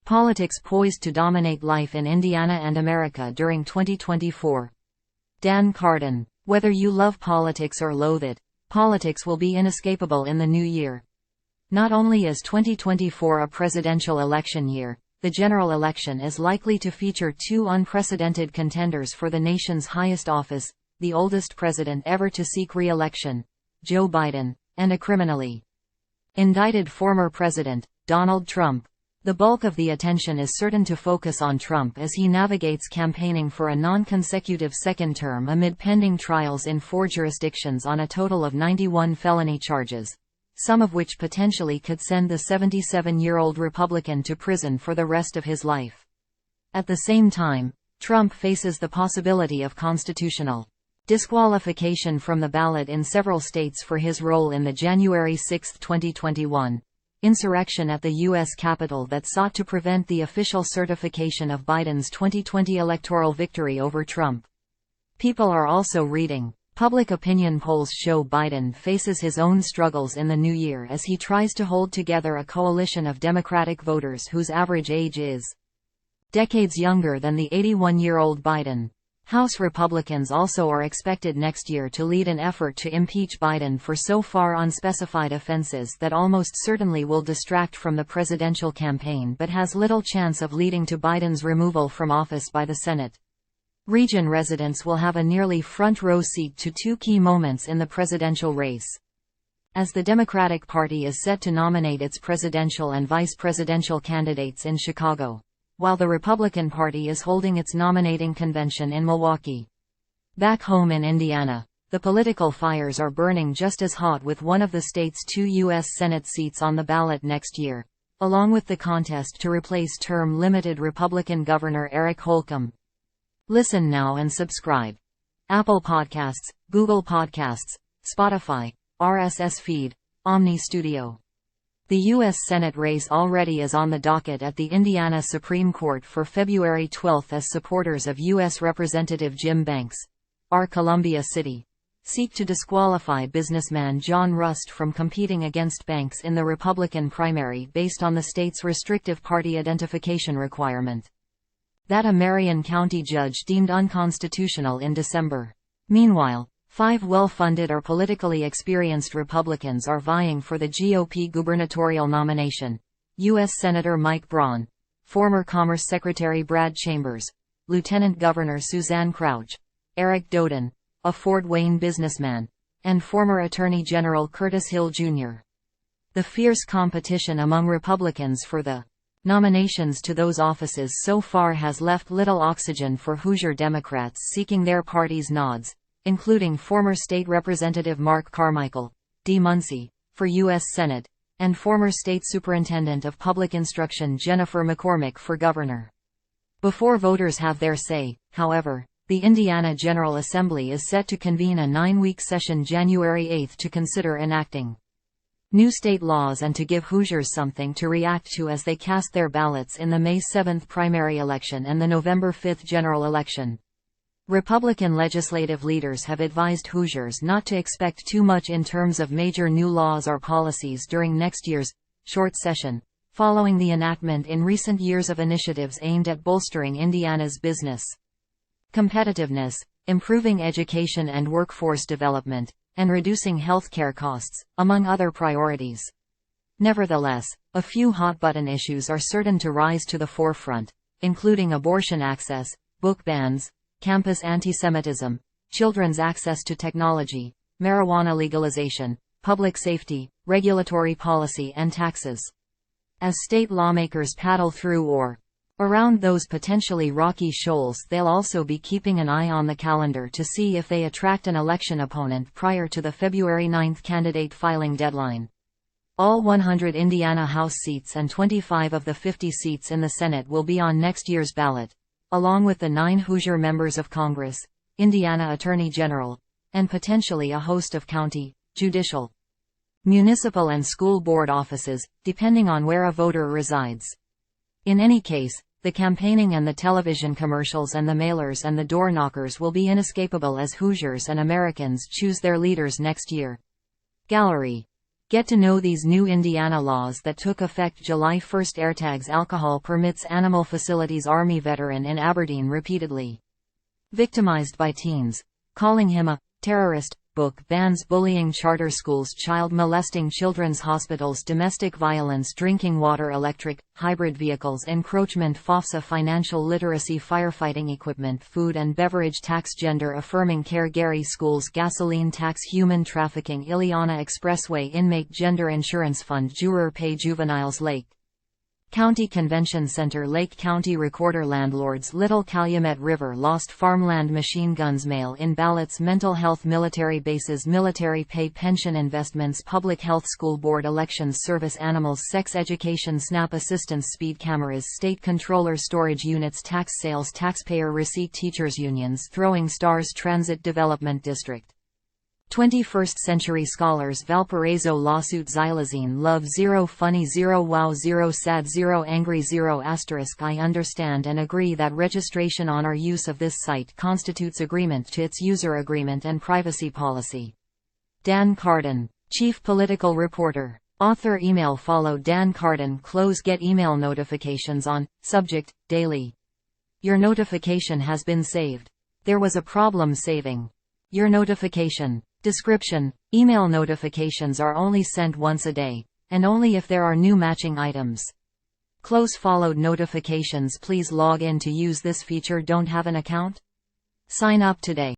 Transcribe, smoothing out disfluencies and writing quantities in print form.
Politics poised to dominate life in Indiana and America during 2024. Dan Carden. Whether you love politics or loathe it, politics will be inescapable in the new year. Not only is 2024 a presidential election year, the general election is likely to feature two unprecedented contenders for the nation's highest office, the oldest president ever to seek re-election, Joe Biden, and a criminally indicted former president, Donald Trump. The bulk of the attention is certain to focus on Trump as he navigates campaigning for a non-consecutive second term amid pending trials in 4 jurisdictions on a total of 91 felony charges, some of which potentially could send the 77-year-old Republican to prison for the rest of his life. At the same time, Trump faces the possibility of constitutional disqualification from the ballot in several states for his role in the January 6, 2021, insurrection at the U.S. Capitol that sought to prevent the official certification of Biden's 2020 electoral victory over Trump. People are also reading. Public opinion polls show Biden faces his own struggles in the new year as he tries to hold together a coalition of Democratic voters whose average age is decades younger than the 81-year-old Biden. House Republicans also are expected next year to lead an effort to impeach Biden for so far unspecified offenses that almost certainly will distract from the presidential campaign but has little chance of leading to Biden's removal from office by the Senate. Region residents will have a nearly front-row seat to two key moments in the presidential race. As the Democratic Party is set to nominate its presidential and vice presidential candidates in Chicago, while the Republican Party is holding its nominating convention in Milwaukee. Back home in Indiana, the political fires are burning just as hot with one of the state's 2 U.S. Senate seats on the ballot next year, along with the contest to replace term-limited Republican Governor Eric Holcomb. Listen now and subscribe. Apple Podcasts, Google Podcasts, Spotify, RSS Feed, Omni Studio. The U.S. Senate race already is on the docket at the Indiana Supreme Court for February 12 as supporters of U.S. Representative Jim Banks, R. Columbia City, seek to disqualify businessman John Rust from competing against Banks in the Republican primary based on the state's restrictive party identification requirement that a Marion County judge deemed unconstitutional in December. Meanwhile, 5 well-funded or politically experienced Republicans are vying for the GOP gubernatorial nomination: U.S. Senator Mike Braun, former Commerce Secretary Brad Chambers, Lieutenant Governor Suzanne Crouch, Eric Doden, a Fort Wayne businessman, and former Attorney General Curtis Hill Jr. The fierce competition among Republicans for the nominations to those offices so far has left little oxygen for Hoosier Democrats seeking their party's nods, including former State Representative Mark Carmichael, D. Muncie, for U.S. Senate, and former State Superintendent of Public Instruction Jennifer McCormick for governor. Before voters have their say, however, the Indiana General Assembly is set to convene a 9-week session January 8 to consider enacting new state laws and to give Hoosiers something to react to as they cast their ballots in the May 7 primary election and the November 5 general election. Republican legislative leaders have advised Hoosiers not to expect too much in terms of major new laws or policies during next year's short session, following the enactment in recent years of initiatives aimed at bolstering Indiana's business competitiveness, improving education and workforce development, and reducing health care costs, among other priorities. Nevertheless, a few hot-button issues are certain to rise to the forefront, including abortion access, book bans, campus antisemitism, children's access to technology, marijuana legalization, public safety, regulatory policy and taxes. As state lawmakers paddle through or around those potentially rocky shoals, they'll also be keeping an eye on the calendar to see if they attract an election opponent prior to the February 9 candidate filing deadline. All 100 Indiana House seats and 25 of the 50 seats in the Senate will be on next year's ballot, along with the 9 Hoosier members of Congress, Indiana Attorney General, and potentially a host of county, judicial, municipal and school board offices, depending on where a voter resides. In any case, the campaigning and the television commercials and the mailers and the door knockers will be inescapable as Hoosiers and Americans choose their leaders next year. Gallery. Get to know these new Indiana laws that took effect July 1. AirTags alcohol permits animal facilities. Army veteran in Aberdeen repeatedly victimized by teens, calling him a terrorist. Book bans bullying. Charter schools, child molesting, children's hospitals, domestic violence, drinking water, electric, hybrid vehicles, encroachment, FOFSA, financial literacy, firefighting equipment, food and beverage tax, gender affirming care, Gary schools, gasoline tax, human trafficking, Ileana Expressway, inmate gender insurance fund, juror pay, juveniles, Lake County Convention Center, Lake County Recorder, landlords, Little Calumet River, lost farmland, machine guns, mail in ballots, mental health, military bases, military pay, pension investments, public health, school board elections, service animals, sex education, SNAP assistance, speed cameras, state controller, storage units, tax sales, taxpayer receipt, teachers unions, throwing stars, transit development district. 21st Century Scholars, Valparaiso lawsuit, xylazine, love 0, funny 0, wow 0, sad 0, angry 0 *. I understand and agree that registration on our use of this site constitutes agreement to its user agreement and privacy policy. Dan Carden, Chief Political Reporter. Author. Email. Follow Dan Carden. Close. Get email notifications on. Subject, daily. Your notification has been saved. There was a problem saving your notification. Description: email notifications are only sent once a day, and only if there are new matching items. Close. Followed notifications. Please log in to use this feature. Don't have an account? Sign up today.